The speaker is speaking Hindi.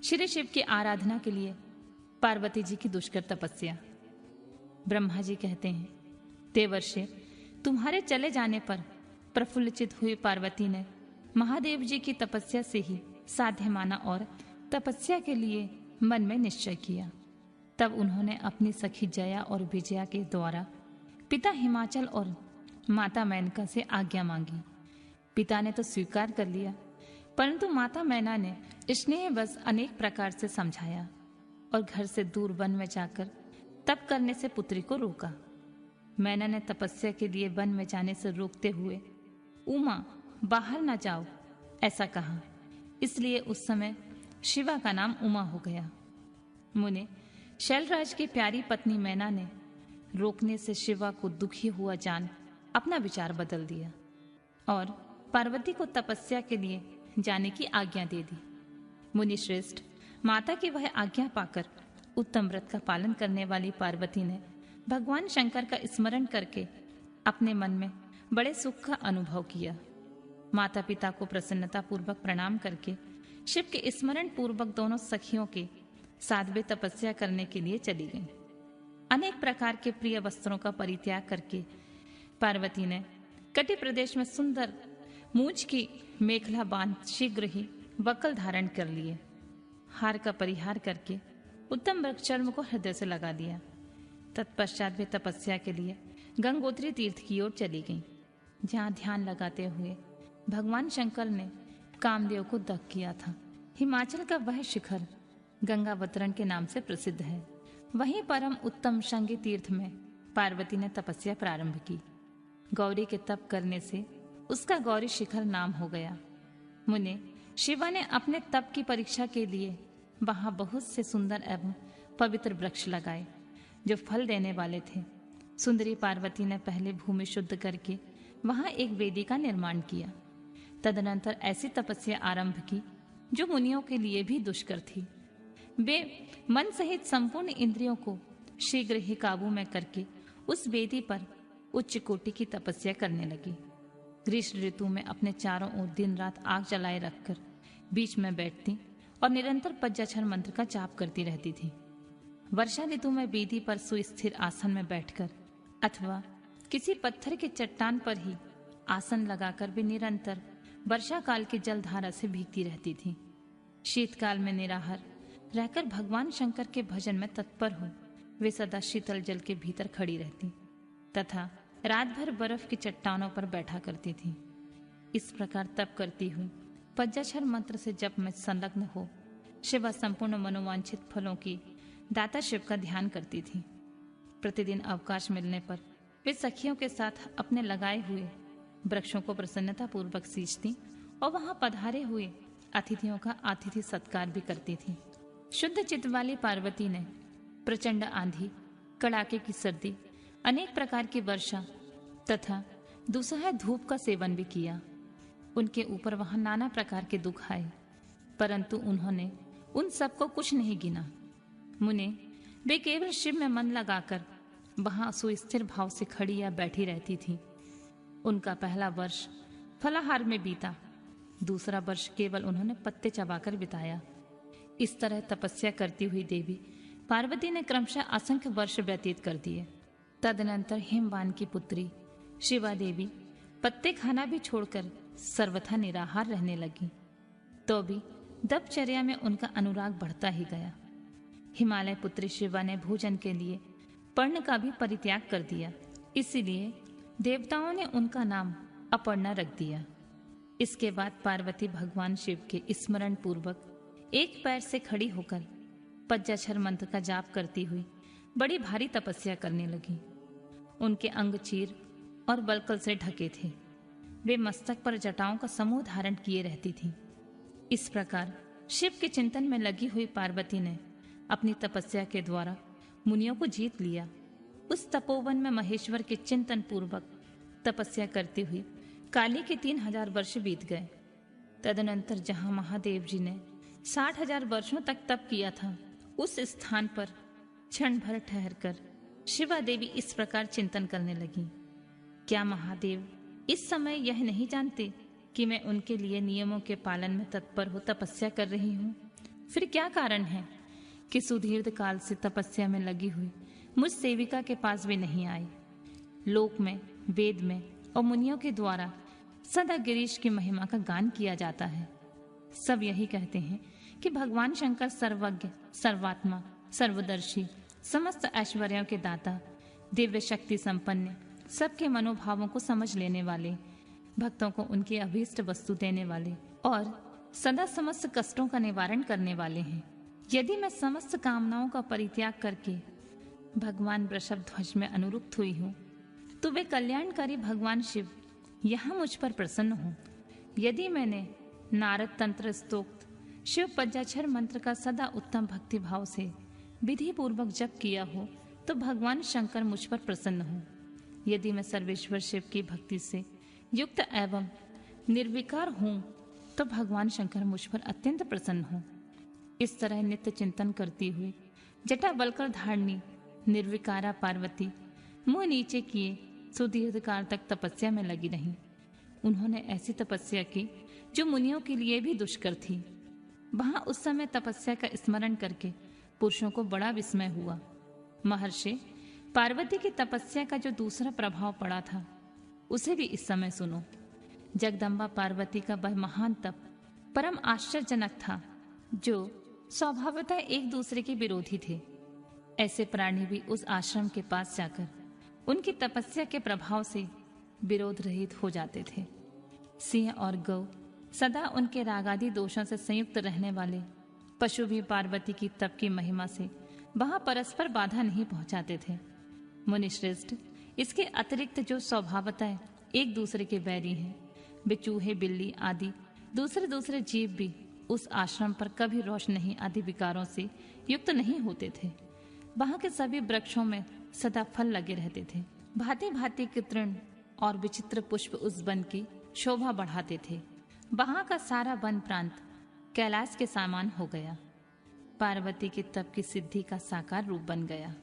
श्री शिव की आराधना के लिए पार्वती जी की दुष्कर तपस्या। ब्रह्मा जी कहते हैं, देवर्षि, तुम्हारे चले जाने पर प्रफुल्लित हुई पार्वती ने महादेव जी की तपस्या से ही साध्य माना और तपस्या के लिए मन में निश्चय किया। तब उन्होंने अपनी सखी जया और विजया के द्वारा पिता हिमाचल और माता मेनका से आज्ञा मांगी। पिता ने तो स्वीकार कर लिया, परंतु माता मैना ने स्नेहवश अनेक प्रकार से समझाया और घर से दूर वन में जाकर तप करने से पुत्री को रोका। मैना ने तपस्या के लिए वन में जाने से रोकते हुए उमा, बाहर न जाओ, ऐसा कहा। इसलिए उस समय शिवा का नाम उमा हो गया। मुने, शैलराज की प्यारी पत्नी मैना ने रोकने से शिवा को दुखी हुआ जान अपना विचार बदल दिया और पार्वती को तपस्या के लिए जाने की आज्ञा दे दी। मुनि श्रेष्ठ, माता की वह आज्ञा पाकर उत्तम व्रत का पालन करने वाली पार्वती ने भगवान शंकर का स्मरण करके अपने मन में बड़े सुख का अनुभव किया। माता पिता को प्रसन्नता पूर्वक प्रणाम करके शिव के स्मरण पूर्वक दोनों सखियों के साथ वे तपस्या करने के लिए चली गईं। अनेक प्रकार के प्रिय वस्त्रों का परित्याग करके पार्वती ने कटि प्रदेश में सुंदर मूंछ की मेखला बांध शीघ्र ही वक्ल धारण कर लिए। हार का परिहार करके उत्तम वृक्षचर्म को हृदय से लगा दिया। तत्पश्चात वे तपस्या के लिए गंगोत्री तीर्थ की ओर चली गईं, जहाँ ध्यान लगाते हुए भगवान शंकर ने कामदेव को दग्ध किया था। हिमाचल का वह शिखर गंगावतरण के नाम से प्रसिद्ध है। वहीं परम उत्तम शंगी तीर्थ में पार्वती ने तपस्या प्रारंभ की। गौरी के तप करने से उसका गौरी शिखर नाम हो गया। मुने, शिवा ने अपने तप की परीक्षा के लिए वहां बहुत से सुंदर एवं पवित्र वृक्ष लगाए जो फल देने वाले थे। सुंदरी पार्वती ने पहले भूमि शुद्ध करके वहां एक वेदी का निर्माण किया। तदनंतर ऐसी तपस्या आरंभ की जो मुनियों के लिए भी दुष्कर थी। वे मन सहित संपूर्ण इंद्रियों को शीघ्र ही काबू में करके उस वेदी पर उच्च कोटि की तपस्या करने लगी। ग्रीष्म ऋतु में अपने चारों ओर दिन रात आग जलाए रखकर बीच में बैठती और निरंतर पंचाक्षर मंत्र का जाप करती रहती थी। वर्षा ऋतु में वेदी पर सुस्थिर आसन में बैठकर अथवा किसी पत्थर के चट्टान पर ही आसन लगाकर वे निरंतर वर्षा काल की जलधारा से भीगती रहती थी। शीतकाल में निराहार रहकर भगवान शंकर के भजन में तत्पर हो वे सदा शीतल जल के भीतर खड़ी रहती तथा रात भर बर्फ की चट्टानों पर बैठा करती थी। इस प्रकार तप करती हुई पंचाक्षर मंत्र से जप में संलग्न हो शिवा संपूर्ण मनोवांछित फलों की दाता शिव का ध्यान करती थी। प्रतिदिन अवकाश मिलने पर वे सखियों के साथ अपने लगाए हुए वृक्षों को प्रसन्नता पूर्वक सींचती और वहां पधारे हुए अतिथियों का आतिथ्य सत्कार भी करती थी। शुद्ध चित्त वाली पार्वती ने प्रचंड आंधी, कड़ाके की सर्दी, अनेक प्रकार की वर्षा तथा दुसह धूप का सेवन भी किया। उनके ऊपर वहां नाना प्रकार के दुख आए, परंतु उन्होंने उन सबको कुछ नहीं गिना। मुने, वे केवल शिव में मन लगाकर वहां सुस्थिर भाव से खड़ी या बैठी रहती थी। उनका पहला वर्ष फलाहार में बीता, दूसरा वर्ष केवल उन्होंने पत्ते चबाकर बिताया। इस तरह तपस्या करती हुई देवी पार्वती ने क्रमशः असंख्य वर्ष व्यतीत कर दिए। तदनंतर हिमवान की पुत्री शिवा देवी पत्ते खाना भी छोड़कर सर्वथा निराहार रहने लगी। तो भी दपचर्या में उनका अनुराग बढ़ता ही गया। हिमालय पुत्री शिवा ने भोजन के लिए पर्ण का भी परित्याग कर दिया, इसीलिए देवताओं ने उनका नाम अपर्णा रख दिया। इसके बाद पार्वती भगवान शिव के स्मरण पूर्वक एक पैर से खड़ी होकर पंचाक्षर मंत्र का जाप करती हुई बड़ी भारी तपस्या करने लगी। उनके अंग चीर और बलकल से ढके थे। वे मस्तक पर जटाओं का समूह धारण किए रहती थी। इस प्रकार शिव के चिंतन में लगी हुई पार्वती ने अपनी तपस्या के द्वारा मुनियों को जीत लिया। उस तपोवन में महेश्वर के चिंतन पूर्वक तपस्या करती हुई काली के 3000 वर्ष बीत गए। तदनंतर जहां महादेव जी ने 60,000 वर्षों तक तप किया था, उस स्थान पर क्षण भर ठहरकर शिवा देवी इस प्रकार चिंतन करने लगी, क्या महादेव इस समय यह नहीं जानते कि मैं उनके लिए नियमों के पालन में तत्पर हो तपस्या कर रही हूँ? फिर क्या कारण है कि सुदीर्घ काल से तपस्या में लगी हुई मुझ सेविका के पास भी नहीं आई? लोक में, वेद में और मुनियों के द्वारा सदा गिरीश की महिमा का गान किया जाता है। सब यही कहते हैं कि भगवान शंकर सर्वज्ञ, सर्वात्मा, सर्वदर्शी, समस्त ऐश्वर्यों के दाता, दिव्य शक्ति संपन्न, सबके मनोभावों को समझ लेने वाले, भक्तों को उनकी अभीष्ट वस्तु देने वाले और सदा समस्त कष्टों का निवारण करने वाले हैं। यदि मैं समस्त कामनाओं का परित्याग करके भगवान वृषभध्वज में अनुरुक्त हुई हूँ, तो वे कल्याणकारी भगवान शिव यहाँ मुझ पर प्रसन्न हो। यदि मैंने नारद तंत्र स्तोक्त शिव पंचाक्षर मंत्र का सदा उत्तम भक्ति भाव से विधि पूर्वक जप किया हो, तो भगवान शंकर मुझ पर प्रसन्न हो। यदि मैं सर्वेश्वर शिव की भक्ति से युक्त एवं निर्विकार हूँ, तो भगवान शंकर मुझ पर अत्यंत प्रसन्न हो। इस तरह नित्य चिंतन करती हुई जटा बलकर धारणी निर्विकारा पार्वती मुंह नीचे किए सुदीर्घ काल तक तपस्या में लगी रही। उन्होंने ऐसी तपस्या की जो मुनियों के लिए भी दुष्कर थी। वहां उस समय तपस्या का स्मरण करके पुरुषों को बड़ा विस्मय हुआ। महर्षि, पार्वती की तपस्या का जो दूसरा प्रभाव पड़ा था, उसे भी इस समय सुनो। जगदम्बा पार्वती का वह महान तप परम आश्चर्यजनक था, जो स्वभावतः एक दूसरे के विरोधी थे। ऐसे प्राणी भी उस आश्रम के पास जाकर उनकी तपस्या के प्रभाव से विरोध रहित हो जाते थे। सिंह और गौ, सदा उनके रागादि दोषों से संयुक्त रहने वाले पशु भी पार्वती की तप की महिमा से वहां परस्पर बाधा नहीं पहुंचाते थे। मुनिश्रेष्ठ, इसके अतिरिक्त जो स्वभावतः एक दूसरे के बैरी हैं, वे चूहे, बिल्ली आदि दूसरे जीव भी उस आश्रम पर कभी रोष नहीं आदि विकारों से युक्त नहीं होते थे। वहां के सभी वृक्षों में सदा फल लगे रहते थे। भांति भांति के तृण और विचित्र पुष्प उस वन की शोभा बढ़ाते थे। वहां का सारा वन प्रांत कैलाश के समान हो गया। पार्वती के तप की सिद्धि का साकार रूप बन गया।